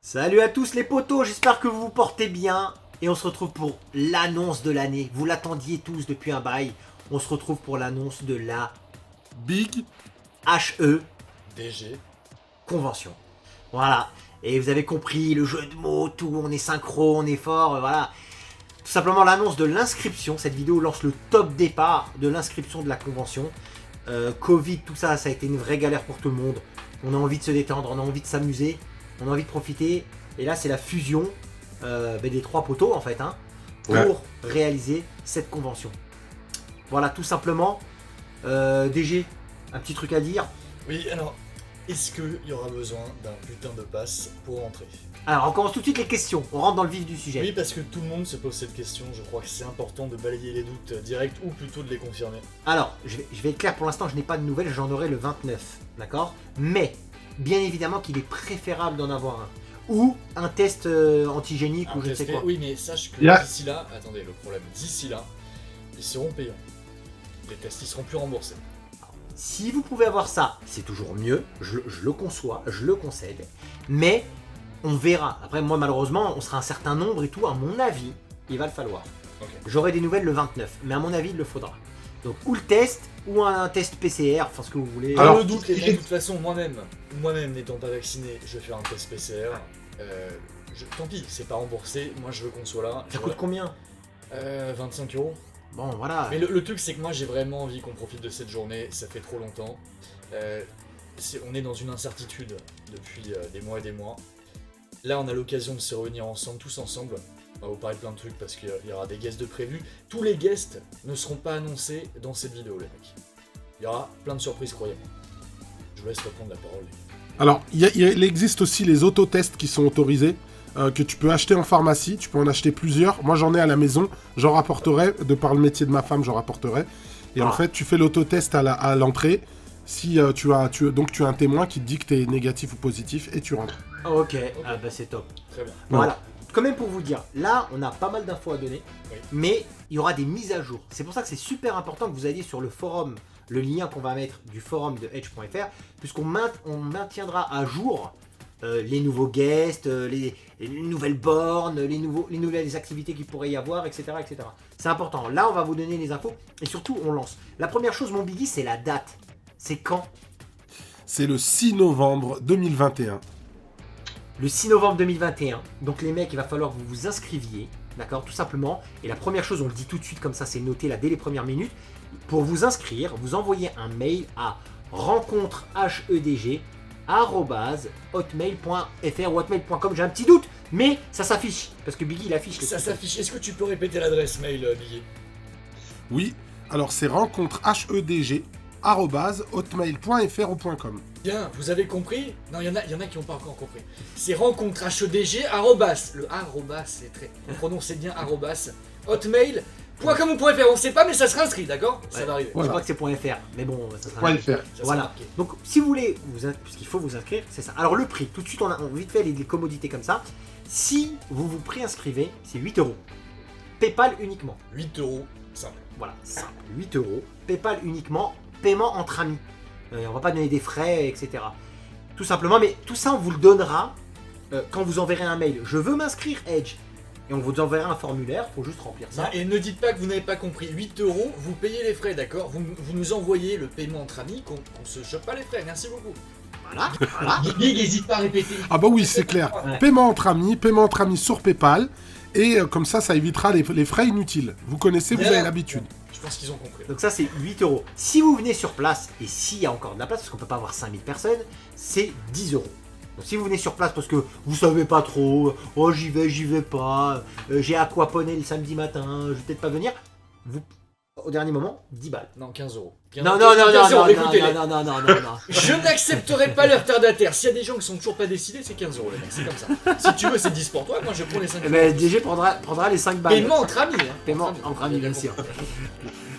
Salut à tous les potos, j'espère que vous vous portez bien. Et on se retrouve pour l'annonce de l'année. Vous l'attendiez tous depuis un bail. On se retrouve pour l'annonce de la Big HE DG. Convention. Voilà. Et vous avez compris, le jeu de mots, tout, on est synchro, on est fort, voilà. Tout simplement l'annonce de l'inscription. Cette vidéo lance le top départ de l'inscription de la convention. Covid, tout ça, ça a été une vraie galère pour tout le monde. On a envie de se détendre, on a envie de s'amuser, on a envie de profiter. Et là, c'est la fusion des trois poteaux, en fait, hein, pour réaliser cette convention. Voilà, tout simplement. DG, un petit truc à dire. Oui, alors, est-ce qu'il y aura besoin d'un putain de pass pour rentrer? Alors, on commence tout de suite les questions. On rentre dans le vif du sujet. Oui, parce que tout le monde se pose cette question. Je crois que c'est important de balayer les doutes directs ou plutôt de les confirmer. Alors, je vais être clair, pour l'instant, je n'ai pas de nouvelles, j'en aurai le 29, d'accord? Mais, bien évidemment qu'il est préférable d'en avoir un. Ou un test antigénique ou je ne sais quoi. Oui, mais sache que d'ici là, attendez, le problème, d'ici là, ils seront payants. Les tests, ils seront plus remboursés. Si vous pouvez avoir ça, c'est toujours mieux, je le conçois, je le concède, mais on verra. Après, moi, malheureusement, on sera un certain nombre et tout, à mon avis, il va le falloir. Okay. J'aurai des nouvelles le 29, mais à mon avis, il le faudra. Donc, ou le test, ou un test PCR, enfin ce que vous voulez. Alors, le doute, de toute façon, moi-même n'étant pas vacciné, je vais faire un test PCR. Tant pis, c'est pas remboursé, moi je veux qu'on soit là. Ça coûte combien 25 €. Bon, voilà. Mais le truc, c'est que moi j'ai vraiment envie qu'on profite de cette journée, ça fait trop longtemps. On est dans une incertitude depuis des mois et des mois. Là, on a l'occasion de se réunir ensemble, tous ensemble. On va vous parler de plein de trucs parce qu'il y aura des guests de prévus. Tous les guests ne seront pas annoncés dans cette vidéo, les mecs. Il y aura plein de surprises, croyez-moi. Je vous laisse reprendre la parole. Alors, il existe aussi les autotests qui sont autorisés, que tu peux acheter en pharmacie, tu peux en acheter plusieurs. Moi, j'en ai à la maison, j'en rapporterai, de par le métier de ma femme, j'en rapporterai. Et en fait, tu fais l'autotest à l'entrée. Si tu as un témoin qui te dit que tu es négatif ou positif, et tu rentres. Ok, ah bah c'est top. Très bien. Voilà. Quand même pour vous dire, là, on a pas mal d'infos à donner, mais il y aura des mises à jour. C'est pour ça que c'est super important que vous alliez sur le forum, le lien qu'on va mettre du forum de Edge.fr, puisqu'on maintiendra à jour les nouveaux guests, les nouvelles bornes, les nouvelles activités qu'il pourrait y avoir, etc. etc. C'est important. Là, on va vous donner les infos, et surtout, on lance. La première chose, mon Biggie, c'est la date. C'est quand? C'est le 6 novembre 2021. Le 6 novembre 2021. Donc les mecs, il va falloir que vous vous inscriviez, d'accord, tout simplement. Et la première chose, on le dit tout de suite comme ça, c'est noté là dès les premières minutes. Pour vous inscrire, vous envoyez un mail à rencontrehedg@hotmail.fr ou hotmail.com. J'ai un petit doute, mais ça s'affiche parce que Biggie il affiche. Ça s'affiche. Est-ce que tu peux répéter l'adresse mail, Biggie? Oui, alors c'est rencontrehedg@hotmail.fr ou .com. Bien, vous avez compris? Non, il y en a qui n'ont pas encore compris. C'est rencontrehedg, le arrobas, c'est très... Vous prononcez bien arrobas, hotmail.com ou .fr, on sait pas, mais ça sera inscrit, d'accord? Ça va arriver. Je crois que c'est .fr, mais bon, ça sera. .fr. Voilà. Donc, si vous voulez, puisqu'il faut vous inscrire, c'est ça. Alors, le prix, tout de suite, on vite fait les commodités comme ça. Si vous vous préinscrivez, c'est 8 €. PayPal uniquement. 8 €, simple. Voilà, simple. 8 €. PayPal uniquement. Paiement entre amis. On va pas donner des frais, etc. Tout simplement, mais tout ça, on vous le donnera quand vous enverrez un mail. Je veux m'inscrire Edge. Et on vous enverra un formulaire, il faut juste remplir ça. Et ne dites pas que vous n'avez pas compris. 8 €, vous payez les frais, d'accord? Vous nous envoyez le paiement entre amis, qu'on se chope pas les frais. Merci beaucoup. Voilà. Big, n'hésite pas à répéter. Ah bah oui, c'est clair. Ouais. Paiement entre amis sur PayPal. Et comme ça évitera les frais inutiles. Vous connaissez, vous avez l'habitude. Je pense qu'ils ont compris. Donc ça, c'est 8 €. Si vous venez sur place, et s'il y a encore de la place, parce qu'on peut pas avoir 5000 personnes, c'est 10 €. Donc si vous venez sur place parce que vous savez pas trop, oh j'y vais pas, j'ai aquaponé le samedi matin, je vais peut-être pas venir, vous, au dernier moment, 10 balles. Non, 15 €. Non. Je n'accepterai pas le retardataire. S'il y a des gens qui sont toujours pas décidés, c'est 15 €, les mecs, c'est comme ça. Si tu veux, c'est 10 pour toi, moi je prends les 5 €. Mais DG prendra les 5 balles. Paiement entre amis. Paiement entre amis, bien sûr.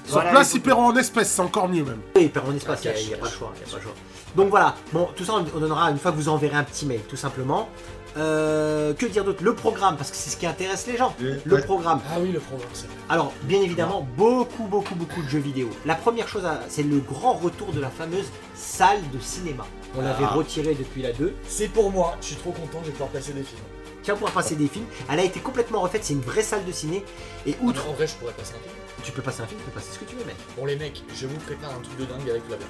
Sur Voilà, place, ils paieront en espèces, c'est encore mieux même. Oui, en espace, il n'y a pas de choix. Donc voilà, bon, tout ça on donnera une fois que vous enverrez un petit mail, tout simplement. Que dire d'autre? Le programme, parce que c'est ce qui intéresse les gens. Le Ouais. programme. Ah oui, le programme, c'est vrai. Alors, bien évidemment, beaucoup de jeux vidéo. La première chose, c'est le grand retour de la fameuse salle de cinéma. On l'avait retirée depuis la 2. C'est pour moi, je suis trop content, je vais pouvoir passer des films. Tu vas pouvoir passer des films. Elle a été complètement refaite, c'est une vraie salle de ciné. Et outre, En vrai, je pourrais passer un film. tu peux passer un film, tu peux passer ce que tu veux, mec. Bon, les mecs, je vous prépare un truc de dingue avec Flavien.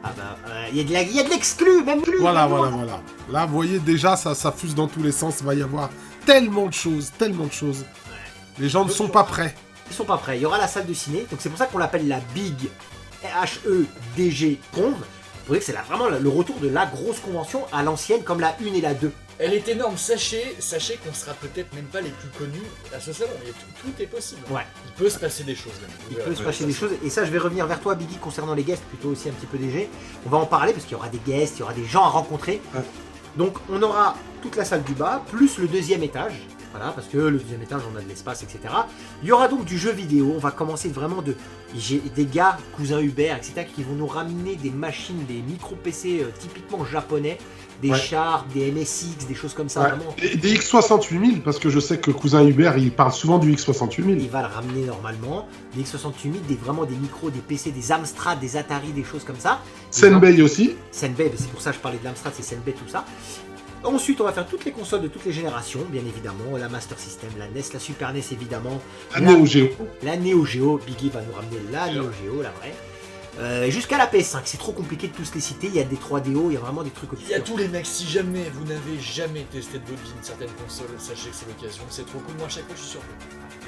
Ah bah, il y a de l'exclu, même plus. Voilà. Là, vous voyez, déjà, ça fuse dans tous les sens. Il va y avoir tellement de choses. Les gens ne sont pas prêts. Ils sont pas prêts. Il y aura la salle de ciné, donc c'est pour ça qu'on l'appelle la Big HEDG Conv. Vous voyez que c'est vraiment le retour de la grosse convention à l'ancienne, comme la 1 et la 2. Elle est énorme, sachez qu'on sera peut-être même pas les plus connus à ce salon, mais tout est possible. Ouais. Il peut se passer des choses même. Il peut se passer des choses, et ça je vais revenir vers toi Biggie concernant les guests, plutôt aussi un petit peu DG. On va en parler parce qu'il y aura des guests, il y aura des gens à rencontrer. Ouais. Donc on aura toute la salle du bas, plus le deuxième étage. Voilà, parce que le deuxième étage on a de l'espace, etc. Il y aura donc du jeu vidéo, on va commencer vraiment j'ai des gars, cousins Hubert, etc. qui vont nous ramener des machines, des micro-PC typiquement japonais, des chars, des MSX, des choses comme ça. Ouais. Vraiment. Des X68000, parce que je sais que cousin Hubert, il parle souvent du X68000. Il va le ramener normalement, des X68000, vraiment des micros, des PC, des Amstrad, des Atari, des choses comme ça. Senbei aussi. Senbei, c'est pour ça que je parlais de l'Amstrad, c'est Senbei, tout ça. Ensuite, on va faire toutes les consoles de toutes les générations, bien évidemment. La Master System, la NES, la Super NES, évidemment. La Neo Geo. La Neo Geo. Biggie va nous ramener la Neo Geo, la vraie. Jusqu'à la PS5, c'est trop compliqué de tous les citer. Il y a des 3DO, il y a vraiment des trucs Il y a obscurs. tous les mecs, si jamais vous n'avez jamais testé de votre vie une certaine console, sachez que c'est l'occasion, c'est trop cool. Moi, à chaque fois, je suis surpris.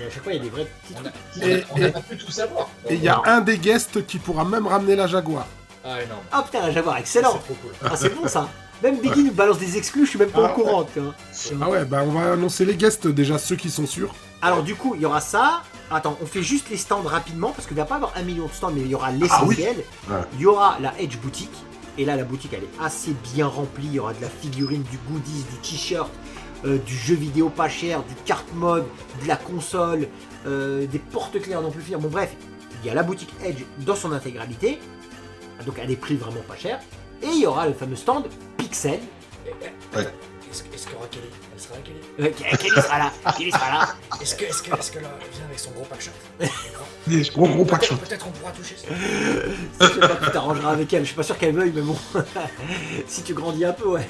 Et à chaque fois, il y a des vrais petits trucs. On a pas pu tout savoir. Et il y a un des guests qui pourra même ramener la Jaguar. Ah, énorme. Ah putain, la Jaguar, excellent. C'est trop cool. Ah, c'est bon ça. Même Biggie nous balance des exclus, je suis même pas au courant. Tu vois. Ah ouais, bah on va annoncer les guests, déjà ceux qui sont sûrs. Alors du coup, il y aura ça. Attends, on fait juste les stands rapidement parce qu'il va pas avoir 1 million de stands, mais il y aura l'essentiel. Ouais. Il y aura la Edge Boutique. Et là, la boutique, elle est assez bien remplie. Il y aura de la figurine, du goodies, du t-shirt, du jeu vidéo pas cher, du carte mode, de la console, des porte-clés à non plus finir. Bon bref, il y a la boutique Edge dans son intégralité. Donc à des prix vraiment pas chers. Et il y aura le fameux stand Pixel. Ouais. Est-ce qu'il y aura Kelly? Elle sera là, Kelly? Kelly sera là. Kelly sera là. Est-ce que là, elle vient avec son gros pack shot? Des gros pack shot. Peut-être on pourra toucher ça. Je sais pas, tu t'arrangeras avec elle. Je suis pas sûr qu'elle veuille, mais bon. Si tu grandis un peu, ouais.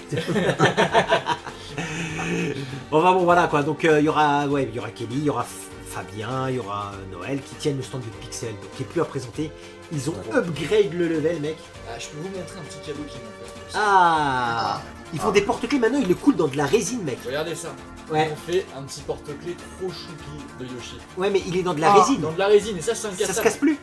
Bon, voilà quoi. Donc il y aura Kelly, il y aura Fabien, il y aura Noël qui tiennent le stand de Pixel, donc qui est plus à présenter. Ils ont upgrade le level, mec. Ah, je peux vous montrer un petit cadeau qu'ils m'ont fait. Ah, ils font des porte-clés maintenant, ils le coulent dans de la résine, mec. Regardez ça. Ouais. Ils ont fait un petit porte-clés trop choupi de Yoshi. Ouais, mais il est dans de la résine. Dans de la résine, et ça, c'est Ça incassable. se casse plus.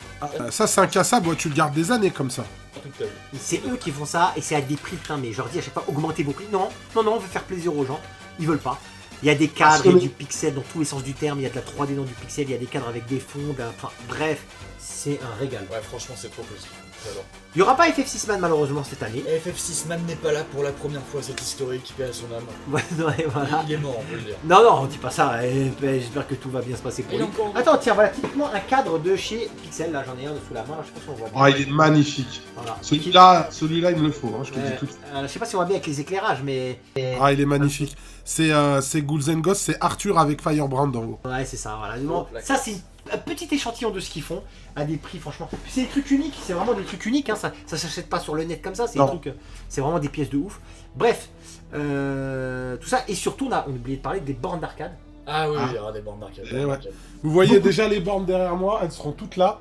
Ça, c'est incassable, ouais, tu le gardes des années comme ça. Toute ta vie. C'est eux qui font ça et c'est à des prix, putain, mais je leur dis à chaque fois augmentez vos prix. Non, on veut faire plaisir aux gens. Ils veulent pas. Il y a des cadres, il y a du pixel dans tous les sens du terme, il y a de la 3D dans du pixel, il y a des cadres avec des fonds, enfin bref, c'est un régal. Ouais, franchement, c'est trop positif. J'adore. Il n'y aura pas FF6 Man malheureusement cette année. FF6 Man n'est pas là pour la première fois, c'est historique, paix à son âme. Ouais, voilà. Il est mort, on peut le dire. Non, on dit pas ça, j'espère que tout va bien se passer pour Il lui. est encore- Attends, tiens, voilà typiquement un cadre de chez Pixel, là j'en ai un sous la main, je sais pas si on voit bien. Ah, il est magnifique. Voilà. Celui-là, il me le faut, hein, je te dis tout de suite. Je sais pas si on voit bien avec les éclairages, mais... Ah, il est magnifique. C'est Ghouls and Ghosts, c'est Arthur avec Firebrand en haut. Ouais, c'est ça, voilà. Bon, ça, c'est un petit échantillon de ce qu'ils font, à des prix, franchement. C'est des trucs uniques, c'est vraiment des trucs uniques, hein. Ça s'achète pas sur le net comme ça, c'est des trucs, c'est vraiment des pièces de ouf. Bref, tout ça, et surtout, on a oublié de parler des bornes d'arcade. Ah oui, il y aura des bornes d'arcade. Eh ouais. Vous voyez déjà les bornes derrière moi, elles seront toutes là.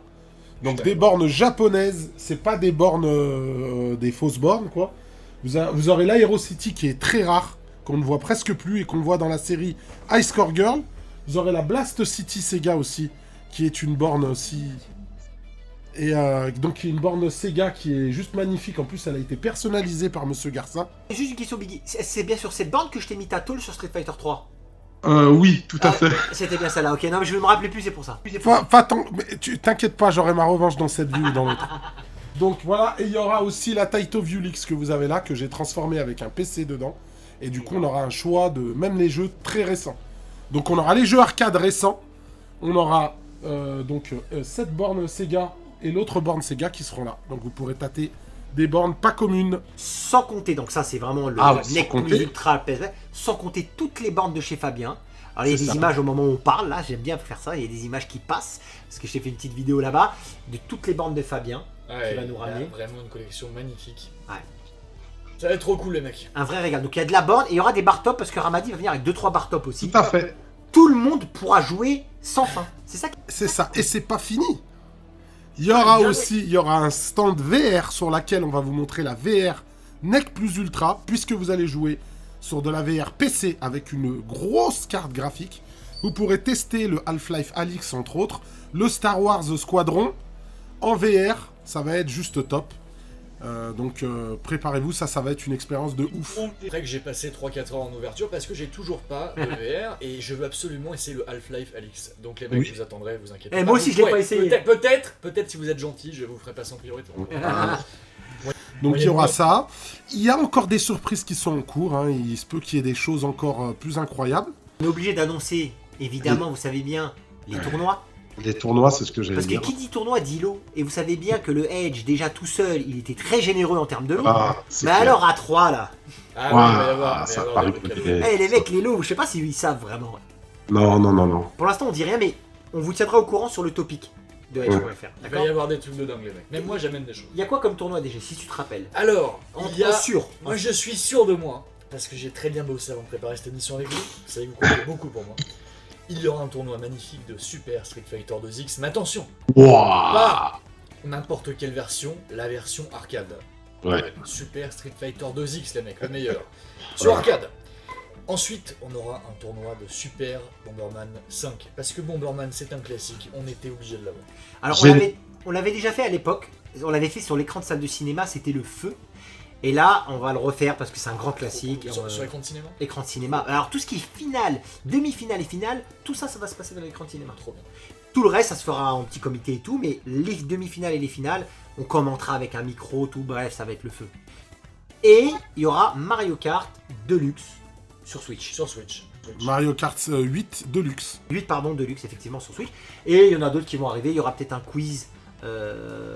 Donc des bornes japonaises, c'est pas des bornes, des fausses bornes, quoi. Vous aurez l'Aerocity qui est très rare, qu'on ne voit presque plus et qu'on voit dans la série Ice Core Girl. Vous aurez la Blast City Sega aussi, qui est une borne aussi... Et donc une borne Sega qui est juste magnifique. En plus, elle a été personnalisée par Monsieur Garça. Juste une question, Biggie. C'est bien sur cette borne que je t'ai mis ta tôle sur Street Fighter 3? Oui, tout à fait. C'était bien celle-là, ok. Non, mais je ne me rappelais plus, c'est pour ça. T'inquiète pas, j'aurai ma revanche dans cette vue ou dans l'autre. Donc voilà, et il y aura aussi la Taito Viewlix que vous avez là, que j'ai transformée avec un PC dedans. Et du coup, on aura un choix de même les jeux très récents. Donc on aura les jeux arcade récents. On aura cette borne Sega et l'autre borne Sega qui seront là. Donc vous pourrez tâter des bornes pas communes. Sans compter, donc ça c'est vraiment le Ah ouais, sans Nec compter. Plus Ultra PSV, sans compter toutes les bornes de chez Fabien. Alors il y a C'est des ça. images au moment où on parle, là j'aime bien faire ça, il y a des images qui passent, parce que j'ai fait une petite vidéo là-bas, de toutes les bornes de Fabien. Ouais, va nous il y a ramener. vraiment une collection magnifique. Ouais. Ça va être trop cool les mecs. Un vrai régal. Donc il y a de la borne et il y aura des bar top parce que Ramadi va venir avec 2-3 bar top aussi. Tout à fait. Tout le monde pourra jouer sans fin. C'est ça qui... C'est ça. Et c'est pas fini. Il y aura aussi, il y aura un stand VR sur laquelle on va vous montrer la VR Nec Plus Ultra, puisque vous allez jouer sur de la VR PC avec une grosse carte graphique. Vous pourrez tester le Half-Life Alyx entre autres, le Star Wars Squadron en VR, ça va être juste top. Donc préparez-vous, ça va être une expérience de ouf. C'est vrai que j'ai passé 3-4 heures en ouverture parce que j'ai toujours pas de VR et je veux absolument essayer le Half-Life Alyx. Donc les mecs, Oui. je vous attendrai, vous inquiétez Eh, pas. moi aussi, je l'ai Ouais, pas essayé. Peut-être si vous êtes gentil, je vous ferai passer en priorité. Donc il y aura ça. Il y a encore des surprises qui sont en cours, hein. Il se peut qu'il y ait des choses encore plus incroyables. On est obligé d'annoncer, évidemment, vous savez bien, les tournois. Les tournois, c'est ce que j'allais Parce que dire. qui dit tournoi dit lot. Et vous savez bien que le Edge, déjà tout seul, il était très généreux en termes de lot. Ah, c'est Mais clair. alors à 3 là. Ah Ouah, oui, il va y avoir, ça il va y paraît avoir des beaux compliqué. cadeaux. Eh les mecs, les lots, je sais pas s'ils savent vraiment. Non, non, non, non. Pour l'instant, on dit rien, mais on vous tiendra au courant sur le topic de Edge.fr. Il va D'accord. y avoir des trucs de dingue les mecs. Même moi j'amène des choses. Il y a quoi comme tournoi déjà, si tu te rappelles? Alors, il y a... sûr. Moi je suis sûr de moi, parce que j'ai très bien bossé avant de préparer cette émission avec vous. Vous savez que vous comptez beaucoup pour moi. Il y aura un tournoi magnifique de Super Street Fighter 2X, mais attention, Wouah. pas n'importe quelle version, la version arcade. Ouais. Super Street Fighter 2X les mecs, le meilleur. Sur arcade. Ensuite, on aura un tournoi de Super Bomberman 5. Parce que Bomberman c'est un classique, on était obligé de l'avoir. Alors on l'avait déjà fait à l'époque. On l'avait fait sur l'écran de salle de cinéma, c'était le feu. Et là, on va le refaire parce que c'est un grand classique. Sur l'écran de cinéma. Écran de cinéma. Alors tout ce qui est finale, demi-finale et finale, tout ça, ça va se passer dans l'écran de cinéma. Trop bien. Tout le reste, ça se fera en petit comité et tout, mais les demi-finales et les finales, on commentera avec un micro, tout, bref, ça va être le feu. Et il y aura Mario Kart Deluxe sur Switch. Sur Switch. Mario Kart 8 Deluxe. 8, pardon, Deluxe, effectivement, sur Switch. Et il y en a d'autres qui vont arriver, il y aura peut-être un quiz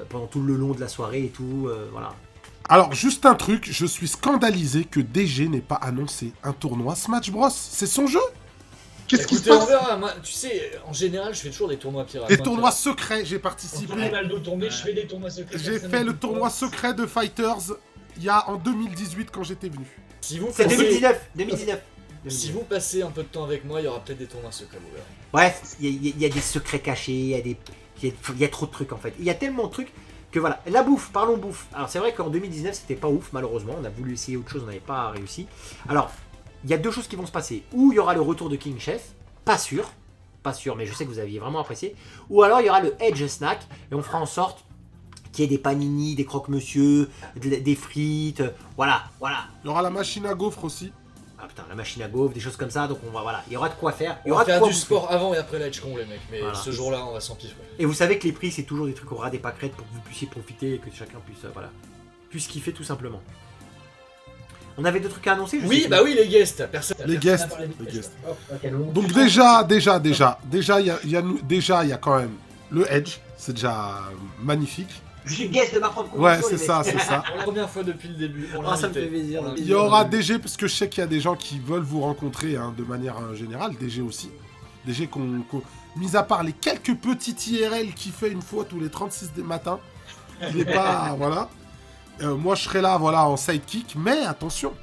pendant tout le long de la soirée et tout, voilà. Alors, juste un truc, je suis scandalisé que DG n'ait pas annoncé un tournoi Smash Bros. C'est son jeu. Qu'est-ce qui se Écoutez, on passe? verra. Moi, tu sais, en général, je fais toujours des tournois pirates. Des Moi, tournois secrets, j'ai Quand participé. on a mal de tomber, je fais des tournois secrets. J'ai Personne fait le n'écoute tournoi pas. secret de Fighters il y a en 2018 quand j'étais venu. Si vous C'est passez... 2019. Si vous passez un peu de temps avec moi, il y aura peut-être des tournois secrets, vous verrez. Bref, il y a des secrets cachés, il y a trop de trucs en fait. Il y a tellement de trucs que voilà. La bouffe, parlons bouffe. Alors c'est vrai qu'en 2019 c'était pas ouf malheureusement, on a voulu essayer autre chose, on n'avait pas réussi. Alors, il y a deux choses qui vont se passer. Ou il y aura le retour de King Chef, pas sûr, mais je sais que vous aviez vraiment apprécié. Ou alors il y aura le Edge Snack et on fera en sorte qu'il y ait des panini, des croque-monsieur, des frites, voilà. Il y aura la machine à gaufres aussi. Ah putain, la machine à gaufres, des choses comme ça, donc on va, voilà, il y aura de quoi faire. Il y On aura va de faire quoi du bouffer. sport avant et après l'Edge Con, les mecs. Mais Voilà. ce jour-là, on va s'empiffrer. Et vous savez que les prix, c'est toujours des trucs au ras des pâquerettes pour que vous puissiez profiter et que chacun puisse, puisse kiffer tout simplement. On avait d'autres trucs à annoncer? Je sais Oui, plus. bah oui, les guests. Personne. Les Personne guests. n'a parlé de Les Flash. guests. Hop, ok, donc, Donc déjà, il y a quand même le Edge, c'est déjà magnifique. Je suis guest de ma propre Ouais, convention, c'est les ça, mecs. c'est ça. Pour la première fois depuis le début. On l'a Ah, ça me invité. fait plaisir. On l'a Il invité. y aura DG, parce que je sais qu'il y a des gens qui veulent vous rencontrer hein, de manière générale, DG aussi. DG mis à part les quelques petits IRL qu'il fait une fois tous les 36 des matins, il n'est pas, voilà. Moi je serai là, voilà, en sidekick, mais attention,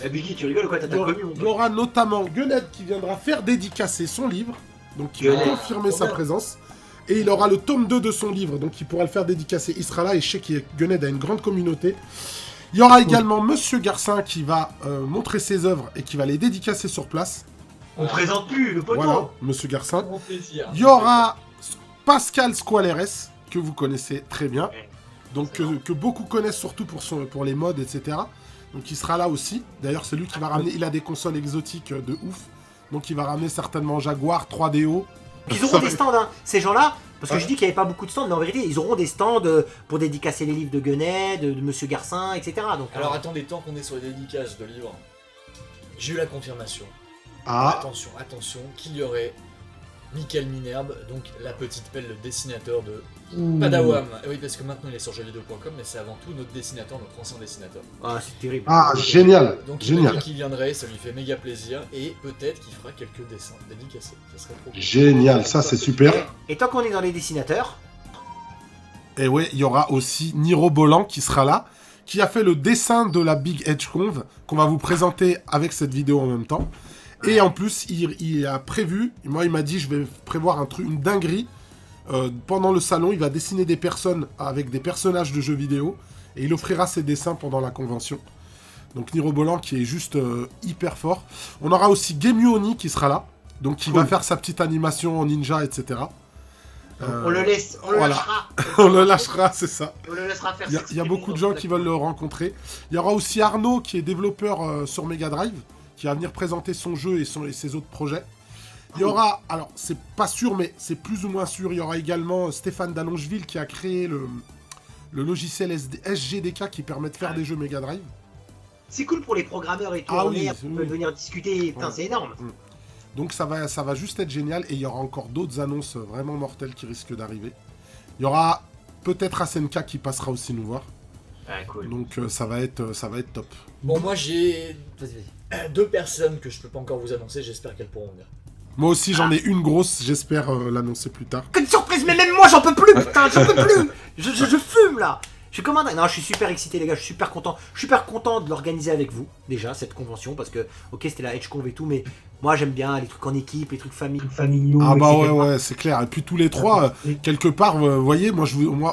Eh, Biggie, tu rigoles ou quoi? T'as il y aura, connu, mon il y pote. aura notamment Guned qui viendra faire dédicacer son livre, donc qui va Guned. confirmer Trop sa bien. présence. Et il aura le tome 2 de son livre, donc il pourra le faire dédicacer. Il sera là et je sais que Guned a une grande communauté. Il y aura également Monsieur Garcin qui va montrer ses œuvres et qui va les dédicacer sur place. On présente plus le poteau. Voilà, Monsieur Garcin. grand plaisir. Il y aura Pascal Squaleres, que vous connaissez très bien. Donc que beaucoup connaissent surtout pour les mods, etc. Donc il sera là aussi. D'ailleurs, c'est lui qui va ramener. Il a des consoles exotiques de ouf. Donc il va ramener certainement Jaguar, 3DO. Ils auront des stands, hein, ces gens-là. Parce que je dis qu'il n'y avait pas beaucoup de stands, mais en vérité, ils auront des stands pour dédicacer les livres de Guenet, de Monsieur Garcin, etc. Donc, Alors attendez, tant qu'on est sur les dédicaces de livres, j'ai eu la confirmation. Ah, Attention, qu'il y aurait Michael Minerbe, donc la petite pelle, le dessinateur de Padawam. Oui, parce que maintenant il est sur jeuxvideo.com, mais c'est avant tout notre dessinateur, notre ancien dessinateur. Ah, c'est terrible. Ah, génial. Donc il m'a Génial. dit qu'il viendrait, ça lui fait méga plaisir, et peut-être qu'il fera quelques dessins dédicacés. Ça serait trop cool. Génial, ça c'est super. Et tant qu'on est dans les dessinateurs, Et ouais, il y aura aussi Niro Bolan qui sera là, qui a fait le dessin de la Big Edge Conv, qu'on va vous présenter avec cette vidéo en même temps. Et en plus, il a prévu, moi il m'a dit, je vais prévoir un truc, une dinguerie. Pendant le salon, il va dessiner des personnes avec des personnages de jeux vidéo, et il offrira ses dessins pendant la convention. Donc Niro Bolan qui est juste hyper fort. On aura aussi Gemyuoni qui sera là, donc qui va faire sa petite animation en ninja, etc. on le laisse, on le voilà. lâchera. On le lâchera, c'est ça. On le laissera faire. Il y a beaucoup de gens qui veulent le rencontrer. Il y aura aussi Arnaud qui est développeur sur Mega Drive, qui va venir présenter son jeu et ses autres projets. Il y aura, alors c'est pas sûr mais c'est plus ou moins sûr, il y aura également Stéphane Dallongeville qui a créé le logiciel SGDK qui permet de faire des jeux Mega Drive. C'est cool pour les programmeurs et tout. Ah on oui, peut venir discuter. Putain, Ouais. c'est énorme. Donc ça va juste être génial et il y aura encore d'autres annonces vraiment mortelles qui risquent d'arriver. Il y aura peut-être Asenka qui passera aussi nous voir. Ouais, cool. Donc ça va être top. Bon, moi j'ai Vas-y. 2 personnes que je peux pas encore vous annoncer, j'espère qu'elles pourront venir. Moi aussi j'en ai une grosse, j'espère l'annoncer plus tard. Quelle surprise, mais même moi j'en peux plus, putain, j'en peux plus. Je fume là. Je suis comme un dingue. Non, je suis super excité les gars, je suis super content. Je suis super content de l'organiser avec vous, déjà, cette convention, parce que, ok, c'était la EdgeConv et tout, mais moi j'aime bien les trucs en équipe, les trucs familiaux. Ah bah etc. ouais, c'est clair. Et puis tous les trois, quelque part, vous voyez, moi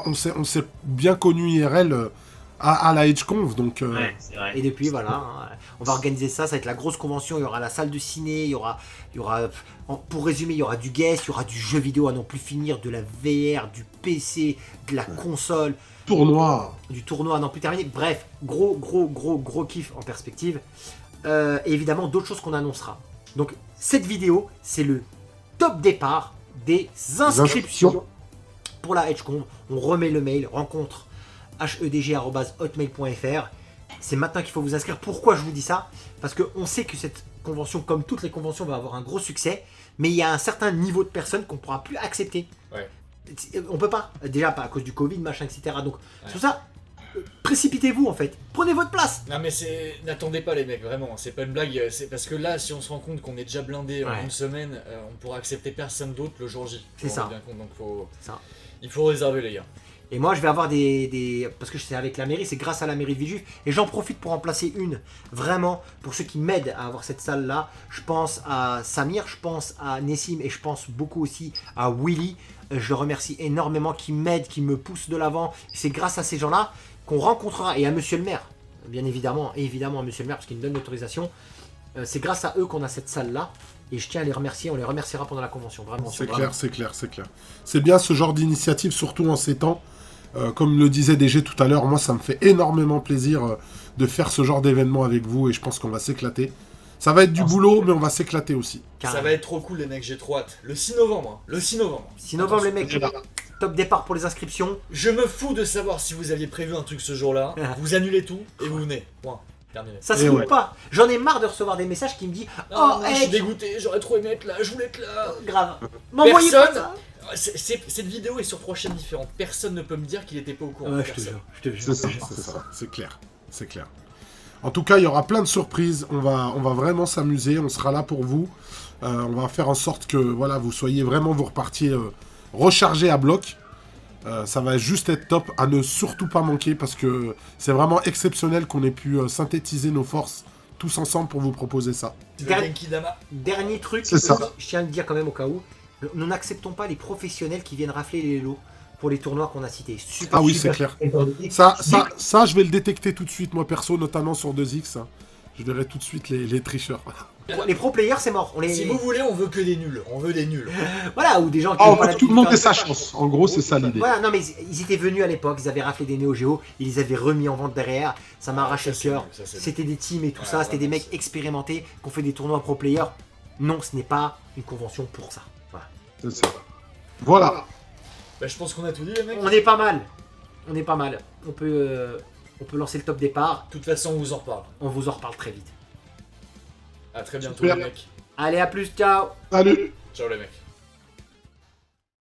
on s'est bien connus IRL à la EdgeConv, donc... Ouais, c'est vrai. Et depuis, voilà, hein, on va organiser ça, ça va être la grosse convention, il y aura la salle de ciné, il y aura pour résumer, il y aura du guest, il y aura du jeu vidéo à non plus finir, de la VR, du PC, de la console, Tournoi. du tournoi à n'en plus terminer. Bref, gros kiff en perspective. Et évidemment, d'autres choses qu'on annoncera. Donc, cette vidéo, c'est le top départ des inscriptions pour la EdgeConv. On remet le mail, rencontre hedg@hotmail.fr. C'est maintenant qu'il faut vous inscrire. Pourquoi je vous dis ça? Parce qu'on sait que cette convention, comme toutes les conventions, va avoir un gros succès, mais il y a un certain niveau de personnes qu'on ne pourra plus accepter. Ouais. On peut pas, déjà pas à cause du Covid, machin, etc. Donc, c'est pour ça, précipitez-vous en fait. Prenez votre place. Non mais n'attendez pas les mecs, vraiment, c'est pas une blague, c'est parce que là, si on se rend compte qu'on est déjà blindé en Ouais. une semaine, on pourra accepter personne d'autre le jour J. C'est ça. Bien compte, donc C'est ça. il faut réserver les gars. Et moi, je vais avoir parce que c'est avec la mairie, c'est grâce à la mairie de Villejuif. Et j'en profite pour en placer une. Vraiment, pour ceux qui m'aident à avoir cette salle-là. Je pense à Samir, je pense à Nessim et je pense beaucoup aussi à Willy. Je le remercie énormément, qui m'aide, qui me pousse de l'avant. C'est grâce à ces gens-là qu'on rencontrera. Et à Monsieur le maire, bien évidemment. Et évidemment à Monsieur le maire, parce qu'il me donne l'autorisation. C'est grâce à eux qu'on a cette salle-là. Et je tiens à les remercier. On les remerciera pendant la convention. Vraiment. C'est clair. C'est bien ce genre d'initiative, surtout en ces temps. Comme le disait DG tout à l'heure, moi ça me fait énormément plaisir de faire ce genre d'événement avec vous et je pense qu'on va s'éclater. Ça va être du boulot, mais on va s'éclater aussi. Ça va être trop cool les mecs, j'ai trop hâte. Le 6 novembre, hein. Le 6 novembre. 6 novembre, les mecs. Top départ pour les inscriptions. Je me fous de savoir si vous aviez prévu un truc ce jour-là. Vous annulez tout et vous venez. Point. Terminé. Ça se fout pas. J'en ai marre de recevoir des messages qui me disent Non, oh, je suis Edge, dégoûté, j'aurais trop aimé être là, je voulais être là. grave. M'envoyez pas Personne. ça. Cette vidéo est sur 3 chaînes différentes. Personne ne peut me dire qu'il était pas au courant. Ouais, je te Personne. jure, je te jure. C'est ça, c'est clair. En tout cas, il y aura plein de surprises. On va vraiment s'amuser. On sera là pour vous. On va faire en sorte que voilà, vous soyez vraiment, vous repartiez rechargés à bloc. Ça va juste être top, à ne surtout pas manquer parce que c'est vraiment exceptionnel qu'on ait pu synthétiser nos forces tous ensemble pour vous proposer ça. C'est le Genki Dama. Dernier truc, C'est ça. je tiens à le dire quand même au cas où, nous n'acceptons pas les professionnels qui viennent rafler les lots pour les tournois qu'on a cités. Super, Ah oui, super. c'est clair. Ça, je vais le détecter tout de suite, moi perso, notamment sur 2X. Je verrai tout de suite les tricheurs. Les pro players, c'est mort. On les... Si vous voulez, on veut que des nuls. On veut des nuls. Voilà, ou des gens qui Ah, ont on pas veut que tout le monde ait l'habitude de sa faire chance. En gros, c'est ça l'idée. Voilà, non mais ils étaient venus à l'époque, ils avaient raflé des Neo Geo, ils les avaient remis en vente derrière, ça m'a arraché le ça, c'est cœur. nul, ça, c'est C'était des teams et tout Ouais, ça, c'était des vraiment, mecs expérimentés qui ont fait des tournois pro player. Non, ce n'est pas une convention pour ça. Voilà. C'est ça. Voilà. Bah, je pense qu'on a tout dit, les mecs. On est pas mal. On est pas mal. On peut lancer le top départ. De toute façon, on vous en reparle. On vous en reparle très vite. À très bientôt, Super. les mecs. Allez, à plus, ciao. Salut. Ciao, les mecs.